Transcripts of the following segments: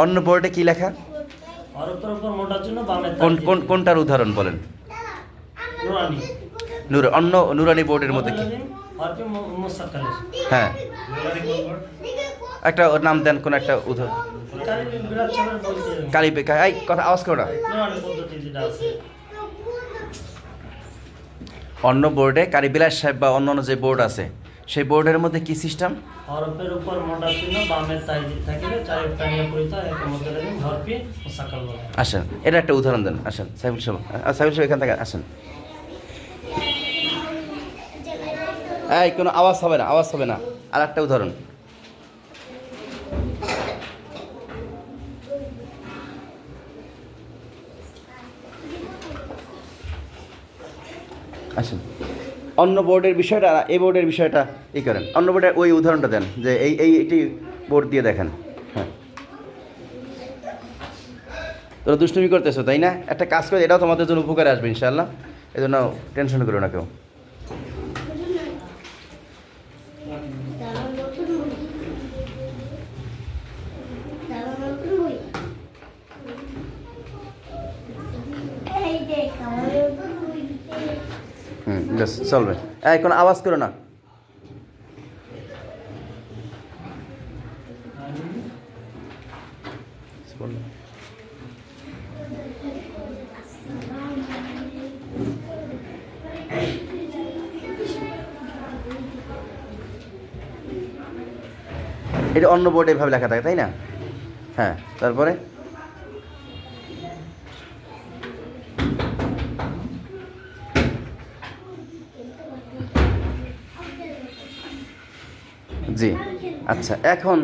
অন্য বোর্ডে কি লেখা? হরফের উপর মোটার জন্য বামে কোনটার উদাহরণ বলেন? নুরানি। অন্য নুরানি বোর্ডের মধ্যে কি? হরফে মুসাক্কালের। হ্যাঁ, একটা নাম দেন, কোন একটা উদাহরণ। কালি এই কথা আওয়াজ করো না। নুরানি পদ্ধতি যেটা আছে অন্য বোর্ডে কারি বিলাস সাহেব বা অন্যান্য যে বোর্ড আছে সেই বোর্ডের মধ্যে কি সিস্টেম? হরফের উপর মোটা চিহ্ন বামে তাইজিদ থাকিলে চারে টানিয়া পড়িতে হয় একে মধ্যে লাগেন হরফে মুসাক্কাল বলে। আসেন, এটা একটা উদাহরণ দেন। আসেন সাইফুল সাহেব, সাইফুল সাহেব এখান থেকে আসেন। এই কোনো আওয়াজ হবে না, আওয়াজ হবে না। আর একটা উদাহরণ। আসেন, অন্য বোর্ডের বিষয়টা এই বোর্ডের বিষয়টা ই করেন। অন্য বোর্ডের ওই উদাহরণটা দেন যে এইটি বোর্ড দিয়ে দেখেন। হ্যাঁ, তোরা দুষ্টুমি করতেছো তাই না? একটা কাজ করে, এটাও তোমাদের জন্য উপকারে আসবে ইনশাআল্লাহ, এই জন্য টেনশন করো না কেউ। বেশ চলবে। কোনো আওয়াজ করো না। এটা অন্য বোর্ডে এভাবে লেখা থাকে তাই না? হ্যাঁ, তারপরে জি আচ্ছা, এখন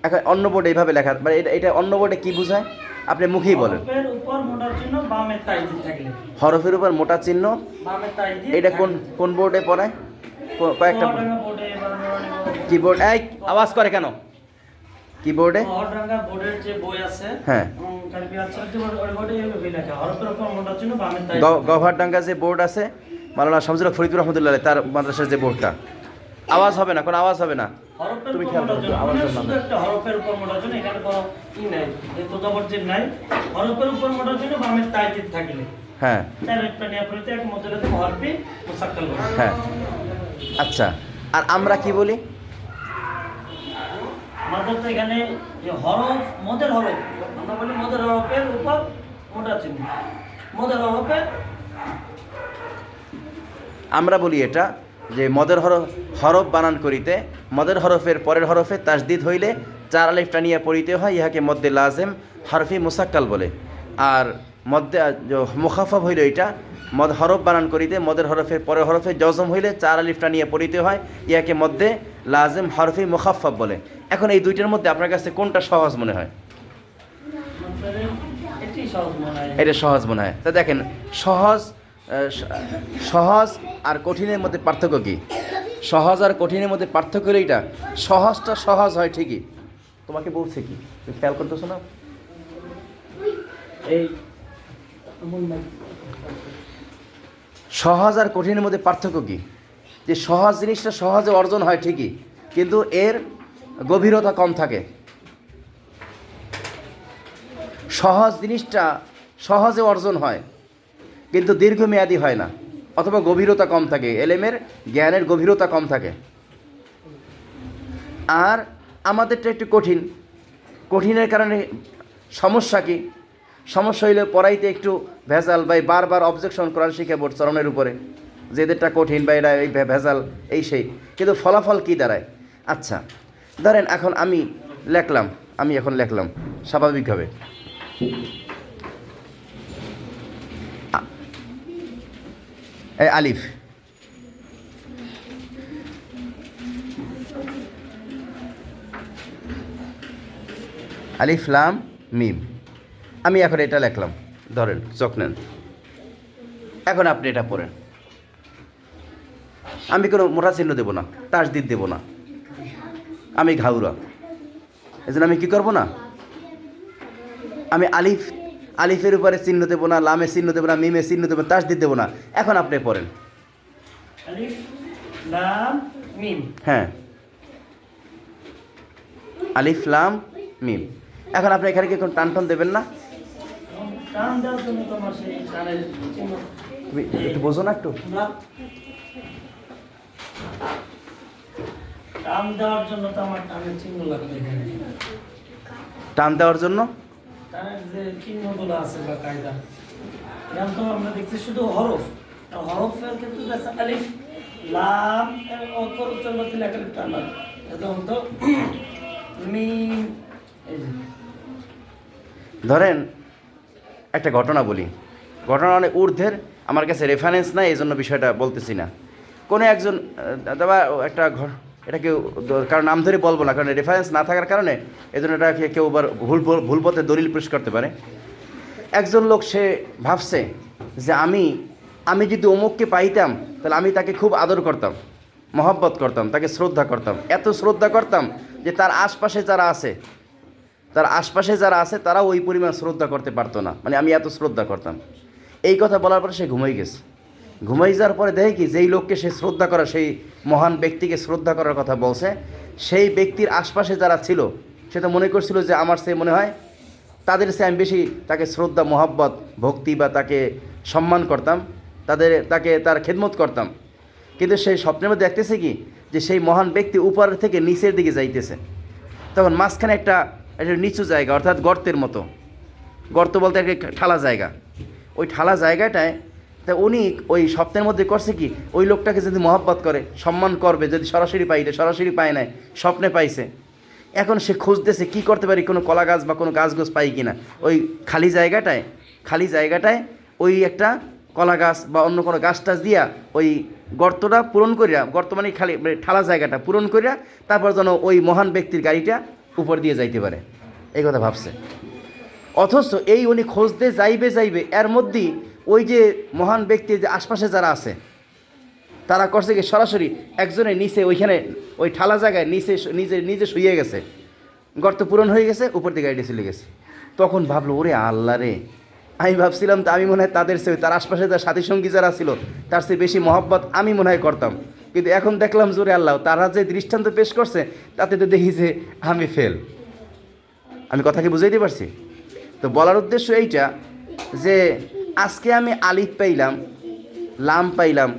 এখন অন্য বোর্ডে এইভাবে লেখা, মানে এটা অন্য বোর্ডে কি বোঝায় আপনি মুখেই বলেন। হরফের উপর মোটা চিহ্ন বামে তাইজিদ থাকিলে। হরফের উপর মোটা চিহ্ন বামে তাইজিদ। এটা কোন বোর্ডে পড়ায়? কয়েকটা বোর্ডে বা নুরানি কিবোর্ড। এই আওয়াজ করে কেন? কিবোর্ডে হরডাঙ্গা বোর্ডের যে বই আছে, হ্যাঁ, কালবি আচ্ছা যে বোর্ডে এইভাবে লেখা হরফের উপর মোটা চিহ্ন বামে তাইজিদ। গভর্নডাঙ্গা যে বোর্ড আছে, মাওলানা শামসুল হক ফরিদুর রহমতুল্লাহ তার মাদ্রাসার যে বোর্ডটা, আওয়াজ হবে না, কোনো আওয়াজ হবে না। হরফের তুমি উপর খেয়াল মোটা করো, চিহ্ন আওয়াজ মানে হবে না। শুধু একটা হরফের উপর মোটা চিহ্ন, এখানে কোনো ই নাই, এই তোতাবর্জের নাই। হরফের উপর মোটা চিহ্ন বামে তাইজিদ থাকিলে হ্যাঁ চারে টানিয়া পড়িতে এক মধ্যে লাগেন হরফে মুসাক্কাল বলে। হ্যাঁ, আচ্ছা। আর আমরা কি বলি? আমাদের তো এখানে যে হরফ মদের হরফ, আমরা বলি মদের হরফের উপর মোটা চিহ্ন, মদের হরফের আমরা বলি এটা যে মদের হরফ বানান করিতে মদের হরফের পরের হরফে তাসদিদ হইলে চার আলিফ টানিয়া পড়িতে হয়, ইহাকে মধ্যে লাজেম হরফি মুসাক্কাল বলে। আর মধ্যে মুখাফফ হইলে এটা হরফ বানান করিতে মদের হরফের পরের হরফে জজম হইলে চার আলিফ টানিয়া পড়িতে হয়, ইহাকে মধ্যে লাজেম হরফি মুখাফফ বলে। এখন এই দুইটার মধ্যে আপনার কাছে কোনটা সহজ মনে হয়? এটি সহজ মনে হয়। এটা সহজ মনে হয়। তা দেখেন, সহজ আর কঠিনের মধ্যে পার্থক্য কি? সহজ আর কঠিনের মধ্যে পার্থক্য হলো এইটা, সহজটা সহজ হয় ঠিকই। তোমাকে বলছে কি, তুমি খেয়াল করতেছো না? এই সহজ আর কঠিনের মধ্যে পার্থক্য কি? যে সহজ জিনিসটা সহজে অর্জন হয় ঠিকই, কিন্তু এর গভীরতা কম থাকে। সহজ জিনিসটা সহজে অর্জন হয় কিন্তু দীর্ঘমেয়াদী হয় না, অথবা গভীরতা কম থাকে, এলেমের জ্ঞানের গভীরতা কম থাকে। আর আমাদেরটা একটু কঠিনের কারণে সমস্যা কি? সমস্যা হইলে পড়াইতে একটু ভেজাল, বা বারবার অবজেকশন করার শিখে বোর্ড চরণের উপরে যে এদেরটা কঠিন বা এটা এই ভেজাল এই সেই, কিন্তু ফলাফল কি দাঁড়ায়? আচ্ছা ধরেন এখন আমি এখন লেখলাম স্বাভাবিকভাবে আলিফ, আলিফ লাম মিম। আমি এখন এটা লেখলাম, ধরেন চোখ নেন, এখন আপনি এটা পড়েন। আমি কোনো মোটা চিহ্ন দেবো না, তাসদিদ দেবো না, আমি ঘাউরা, এই জন্য আমি কী করবো না, আমি আলিফের উপরে চিহ্ন দেবো না, লামে চিহ্ন দেবো না, মিমে চিহ্ন দেবো না, তাসদিদ দেবো না। এখন আপনি পড়েন আলিফ লাম মিম। হ্যাঁ, আলিফ লাম মিম। এখন আপনি এখানে কি কোনো টান টান দেবেন না? এবং টান দেওয়ার জন্য তোমার সেই টানের চিহ্ন তুমি একটু বোঝো না একটু। না, টান দেওয়ার জন্য তো আমার টানের চিহ্ন লাগবে এখানে। টান দেওয়ার জন্য টানের যে চিহ্নগুলো আছে বা কায়দা, এখানে তো আমরা দেখছি শুধু হরফ। আর হরফের ক্ষেত্রে দেখা আলিফ লাম এর অক্ষর উচ্চারণ করতে লেখা টান লাগে। একদম তো মিম, এই যে ধরেন একটা ঘটনা বলি, ঘটনা অনেক ঊর্ধ্বের, আমার কাছে রেফারেন্স নাই, এই জন্য বিষয়টা বলতেছি না। কোনো একজন দাদা একটা এটাকে কারণ নাম ধরে বলবো না, কারণ রেফারেন্স না থাকার কারণে এই জন্য এটাকে কেউ আবার ভুল পথে দলিল পেশ করতে পারে। একজন লোক সে ভাবছে যে আমি যদি অমুককে পাইতাম তাহলে আমি তাকে খুব আদর করতাম, মহব্বত করতাম, তাকে শ্রদ্ধা করতাম, এত শ্রদ্ধা করতাম যে তার আশপাশে যারা আছে তারা ওই পরিমাণ শ্রদ্ধা করতে পারতো না, মানে আমি এত শ্রদ্ধা করতাম। এই কথা বলার পরে সে ঘুমাই গেছে। ঘুমাই যাওয়ার পরে দেখে কি, যেই লোককে সে শ্রদ্ধা করা, সেই মহান ব্যক্তিকে শ্রদ্ধা করার কথা বলছে, সেই ব্যক্তির আশপাশে যারা ছিল সে তো মনে করছিল যে আমার সে মনে হয় তাদের সে আমি বেশি তাকে শ্রদ্ধা, মহব্বত, ভক্তি বা তাকে সম্মান করতাম, তাকে তার খেদমত করতাম। কিন্তু সেই স্বপ্নের মধ্যে দেখতেছে কি, যে সেই মহান ব্যক্তি উপরের থেকে নিচের দিকে যাইতেছে। তখন মাঝখানে একটা নিচু জায়গা, অর্থাৎ গর্তের মতো, গর্ত বলতে একটা ঠালা জায়গা, ওই ঠালা জায়গাটায় তা উনি ওই স্বপ্নের মধ্যে করছে কি, ওই লোকটাকে যদি মহব্বত করে, সম্মান করবে, যদি সরাসরি পাইতে, সরাসরি পায় নাই, স্বপ্নে পাইছে। এখন সে খুঁজতেছে কি করতে পারি, কোনো কলা গাছ বা কোনো গাছ পাই কিনা। ওই খালি জায়গাটায় ওই একটা কলা গাছ বা অন্য কোনো গাছ টাছ দিয়া ওই গর্তটা পূরণ করিয়া, গর্ত মানে খালি ঠালা জায়গাটা পূরণ করিয়া তারপর যেন ওই মহান ব্যক্তির গাড়িটা উপর দিয়ে যাইতে পারে, এই কথা ভাবছে। অথচ এই উনি খুঁজতে যাইবে এর মধ্যেই ওই যে মহান ব্যক্তির যে আশপাশে যারা আছে তারা করছে কি, সরাসরি একজনের নিচে ওইখানে ওই ঠালা জায়গায় নিজে শুয়ে গেছে, গর্ত পূরণ হয়ে গেছে, উপর দিকে গাড়িটা চলে গেছে। তখন ভাবলো, ওরে আল্লাহ রে, আমি ভাবছিলাম তো আমি মনে হয় তাদের চেয়ে, তার আশপাশে তার সাথী সঙ্গী যারা ছিল তার চেয়ে বেশি মহব্বত আমি মনে হয় করতাম। কিন্তু এখন দেখলাম জোরে আল্লাহ তারা যে দৃষ্টান্ত পেশ করছে তাতে তো দেখি যে আমি ফেল। আমি কথা কি বুঝাইতে পারছি? তো বলার উদ্দেশ্য এইটা যে আজকে আমি আলিফ পাইলাম, লাম পাইলাম।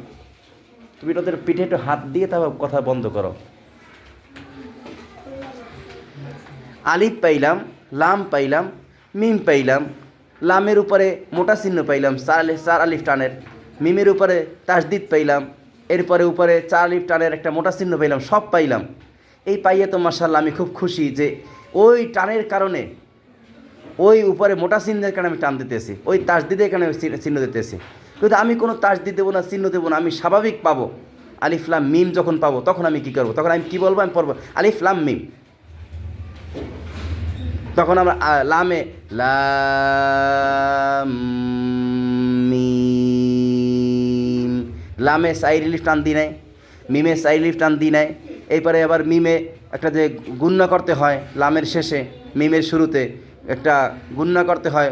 তুমি তোদের পিঠে একটু হাত দিয়ে তারপর কথা বন্ধ করো। আলিফ পাইলাম, লাম পাইলাম, মিম পাইলাম, লামের উপরে মোটা চিহ্ন পাইলাম, চার আলিফ টানের, মিমের উপরে তাসদিদ পাইলাম, এরপরে উপরে 4 আলিফ টানের একটা মোটা চিহ্ন পাইলাম, সব পাইলাম। এই পাইয়ে তো মাশাআল্লাহ আমি খুব খুশি যে ওই টানের কারণে, ওই উপরে মোটা চিহ্নের কারণে আমি টান দিতেছি, ওই তাসদিদের কারণে আমি চিহ্ন দিতেছি। কিন্তু আমি কোনো তাসদিদ দেবো না, চিহ্ন দেবো না, আমি স্বাভাবিক পাবো। আলিফ লাম মিম যখন পাবো তখন আমি কী করবো? তখন আমি কী বলবো? আমি পড়বো আলিফ লাম মিম। তখন আমরা লামে লাম মিম, লামে সাইড লিফ টান দিই নাই, মিমে সাইড লিফ টান দিই নাই। এরপরে আবার মিমে একটা যে গুণনা করতে হয়, লামের শেষে মিমের শুরুতে একটা গুণনা করতে হয়,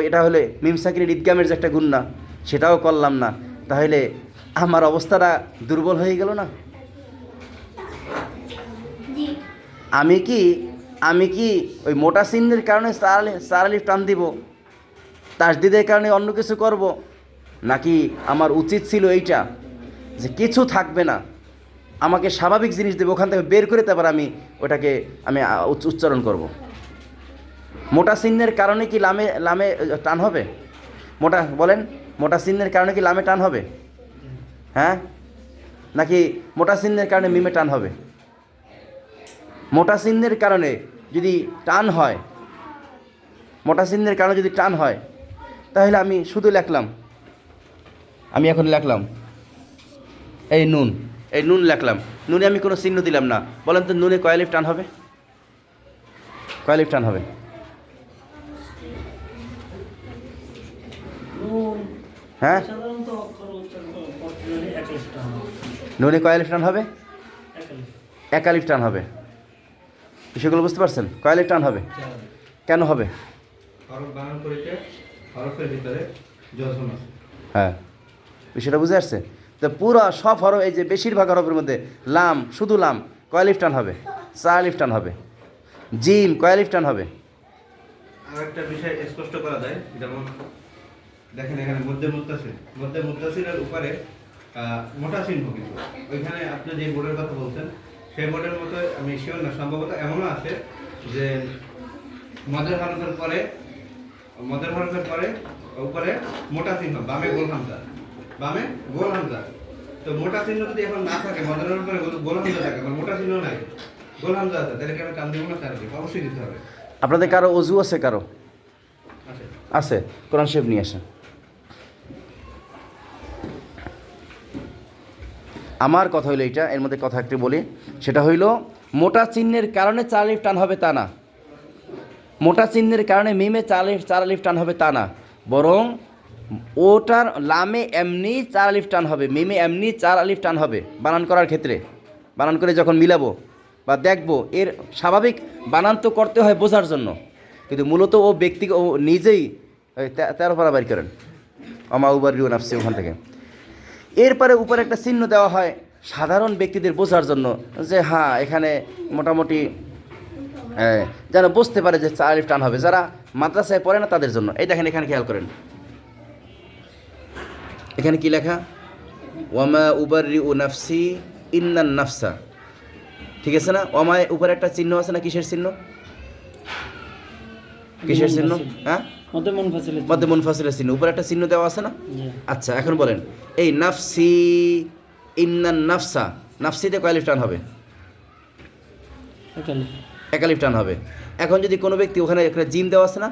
এটা হলে মিম সাকিরের ঈদগামের যে একটা গুণনা, সেটাও করলাম না। তাহলে আমার অবস্থাটা দুর্বল হয়ে গেল না? আমি কি ওই মোটা চিহ্নের কারণে চার আলিফ টান দিব, তাসদিদের কারণে অন্য কিছু করব? নাকি আমার উচিত ছিল এইটা যে কিছু থাকবে না, আমাকে স্বাভাবিক জিনিস দেবে, ওখান থেকে বের করে তারপর আমি ওটাকে উচ্চারণ করব? মোটা চিহ্নের কারণে কি লামে টান হবে? বলেন, মোটা চিহ্নের কারণে কি লামে টান হবে? হ্যাঁ, নাকি মোটা চিহ্নের কারণে মিমে টান হবে? মোটা চিহ্নের কারণে যদি টান হয়, মোটা চিহ্নের কারণে যদি টান হয়, তাহলে আমি শুধু লিখলাম, আমি এখন লিখলাম এই নুন লিখলাম, নুনে আমি কোনো চিহ্ন দিলাম না। বলেন তো নুনে কয় আলিফ টান হবে? কয় আলিফ টান হবে? হ্যাঁ, সাধারণত অক্ষর উচ্চারণ করতে গেলে এক আলিফ টান হবে। নুনে কয় আলিফ টান হবে? এক আলিফ। এক আলিফ টান হবে। বিষয়গুলো বুঝতে পারছেন? কয় আলিফ টান হবে? কেন হবে? হরফ বানান করিতে হরফের ভিতরে জজম আছে। হ্যাঁ, বিষয়টা বুঝে আসছে তো? পুরো সব হরফ, এই যে বেশিরভাগ হরফের মধ্যে লাম, শুধু লাম কয় আলিফ টান হবে? 4 আলিফ টান হবে। জিম কয় আলিফ টান হবে? আরেকটা বিষয় স্পষ্ট করা যায়, যেমন দেখেন এখানে মধ্যে মুত্তাসিলের উপরে মোটা চিহ্ন, কিন্তু ওইখানে আপনি যে বোর্ডের কথা বলছেন সেই বোর্ডের মতো আমি শিওর না, সম্ভবত এমনও আছে যে মদের হরফের পরে উপরে মোটা চিহ্ন, বামে গোল হামজা। তো মোটা চিহ্ন যদি এখন না থাকে, মদের উপরে গোল হামজা থাকে, আমার মোটা চিহ্ন নাই, গোল হামজা আছে, তাহলে কি আমি টান দিব না? স্যার অবশ্যই দিতে হবে। আপনাদের কারো অজু আছে? কারো আচ্ছা, আছে? কোরআন শরীফ নিয়ে আসেন। আমার কথা হইলো এইটা, এর মধ্যে কথা একটু বলি, সেটা হইল মোটা চিহ্নের কারণে 4 আলিফ টান হবে তা না, মোটা চিহ্নের কারণে মিমে 4 আলিফ টান হবে তা না, বরং ওটার লামে এমনি 4 আলিফ টান হবে, মিমে এমনি 4 আলিফ টান হবে বানান করার ক্ষেত্রে। বানান করে যখন মিলাবো বা দেখবো, এর স্বাভাবিক বানান তো করতে হয় বোঝার জন্য, কিন্তু মূলত ও ব্যক্তি ও নিজেই 13 পারা বাইর করেন, অমা উবারিউ নাফসি, ওখান থেকে। এরপরে উপরে একটা চিহ্ন দেওয়া হয় সাধারণ ব্যক্তিদের বোঝার জন্য, যে হ্যাঁ এখানে মোটামুটি যেন বুঝতে পারে যে 4 আলিফ টান হবে, যারা মাদ্রাসায় পড়ে না তাদের জন্য। এই দেখেন, এখানে খেয়াল করেন, এখানে কি লেখা? ওয়ামা উবারিউ নাফসি ইন্নান নাফসা, ঠিক আছে না? ওমায় উপরে একটা চিহ্ন আছে না? কিসের চিহ্ন? কিসের চিহ্ন? হ্যাঁ, মধ্যে মুনফাসিলের চিহ্ন, উপরে একটা চিহ্ন দেওয়া আছে না? আচ্ছা, এখন বলেন, এই নাফসি ইন্নান নাফসা, নাফসিতে কয় আলিফ টান হবে? 1 আলিফ টান হবে। এখন যদি কোনো ব্যক্তি, ওখানে একটা জিম দেওয়া আছে না,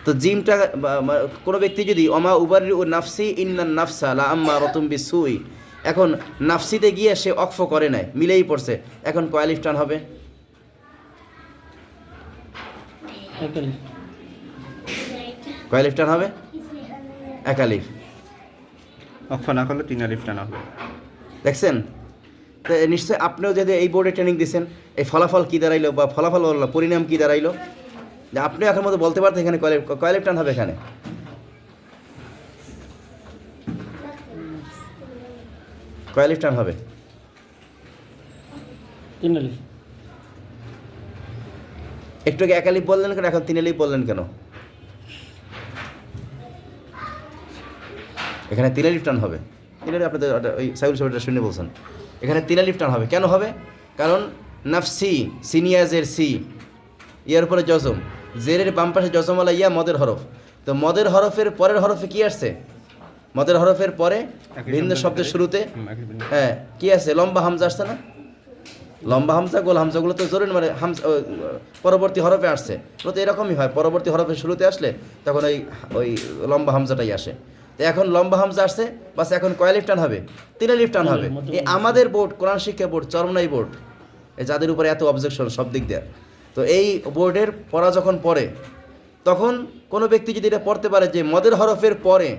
তো জিমটা কোনো ব্যক্তি যদি অমা উবারিউ নাফসি ইন্নান নাফসা লা আম্মা রতুম বিসুই, এখন নাফসিতে গিয়ে সে অক্ফ করে নাই, মিলেই পড়ছে, এখন কয় আলিফ টান হবে? 1 আলিফ। কয় আলিফ টান হবে? 1 আলিফ। অক্ষ না করলে 3 আলিফ টান হবে। দেখছেন? তো নিশ্চয়ই আপনিও যদি এই বোর্ডে ট্রেনিং দিচ্ছেন, এই ফলাফল কী দাঁড়াইলো, বা ফলাফল বললো পরিণাম কী দাঁড়াইলো, যে আপনিও এখন মতো বলতে পারতেন এখানে কয় আলিফ টান হবে, এখানে কয় আলিফ টান হবে? 3 আলিফ। একটু আগে 1 আলিফ বললেন কেন, এখন 3 আলিফ বললেন কেন? এখানে 3 আলিফ টান হবে। 3 আলিফ আপনাদের ওই সাইবুল সাহেবটা শুনে বলছেন, এখানে 3 আলিফ টান হবে। কেন হবে? কারণ নাফসি, সিনিয়াজের সি, ইয়ার উপরে জজম, জেরের বাম পাশে জজমওয়ালা ইয়া মদের হরফ। তো মদের হরফের পরের হরফে কি আসছে? মদের হরফের পরে ভিন্ন শব্দের শুরুতে হ্যাঁ কি আছে? লম্বা হামজা আসছে না? লম্বা হামজা, গোল হামজাগুলো তো জরুরি, মানে হামজা পরবর্তী হরফে আসছে, তো এরকমই হয়, পরবর্তী হরফের শুরুতে আসলে তখন ওই লম্বা হামজাটাই আসে। তো এখন লম্বা হামজা আসছে, বাস এখন কয় আলিফ টান হবে? 3 আলিফ টান হবে। এই আমাদের বোর্ড, কোরআন শিক্ষা বোর্ড, চরমনাই বোর্ড, এই যাদের উপরে এত অবজেকশন সব দিক দিয়ে, তো এই বোর্ডের পড়া যখন পড়ে, তখন কোনো ব্যক্তি যদি এটা পড়তে পারে যে মদের হরফের পরে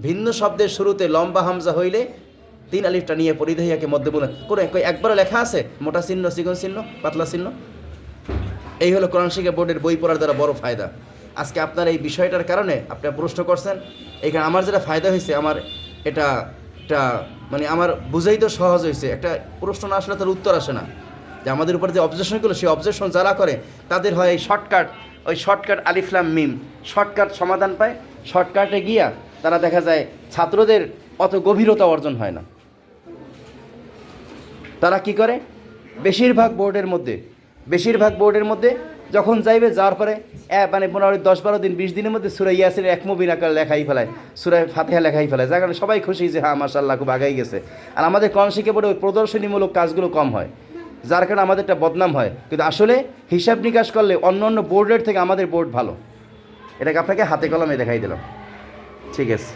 ভিন্ন শব্দের শুরুতে লম্বা হামজা হইলে 3 আলিফটা নিয়ে পরিধেয়াকে মধ্যে বলে করে একবারও লেখা আছে মোটা চিহ্ন, চিকন চিহ্ন, পাতলা চিহ্ন। এই হলো কোরআন শিক্ষা বোর্ডের বই পড়ার দ্বারা বড় ফায়দা। আজকে আপনার এই বিষয়টার কারণে আপনারা প্রশ্ন করছেন, এখানে আমার যেটা ফায়দা হয়েছে, আমার এটা মানে আমার বুঝেই তো সহজ হয়েছে। একটা প্রশ্ন না আসলে তার উত্তর আসে না, যে আমাদের উপর যে অবজেকশনগুলো, সেই অবজেকশন যারা করে তাদের হয় এই শর্টকাট আলিফলাম মিম, শর্টকাট সমাধান পায়। শর্টকাটে গিয়া তারা দেখা যায় ছাত্রদের অত গভীরতা অর্জন হয় না। তারা কি করে, বেশিরভাগ বোর্ডের মধ্যে যখন যাইবে, যাওয়ার পরে মানে 10-12 দিন 20 দিনের মধ্যে সূরা ইয়াসিনের 1 মুবিন আকার লেখাই ফেলায়, সূরা ফাতিহা লেখাই ফেলায়, যার কারণে সবাই খুশি যে হ্যাঁ মাশাআল্লাহ খুব আগাই গেছে। আর আমাদের কোরআন শিক্ষা বোর্ডে ওই প্রদর্শনীমূলক কাজগুলো কম হয়, যার কারণে আমাদের একটা বদনাম হয়। কিন্তু আসলে হিসাব নিকাশ করলে অন্য বোর্ডের থেকে আমাদের বোর্ড ভালো। এটাকে আপনাকে হাতে কলমে দেখাই দিলাম। ঠিক আছে।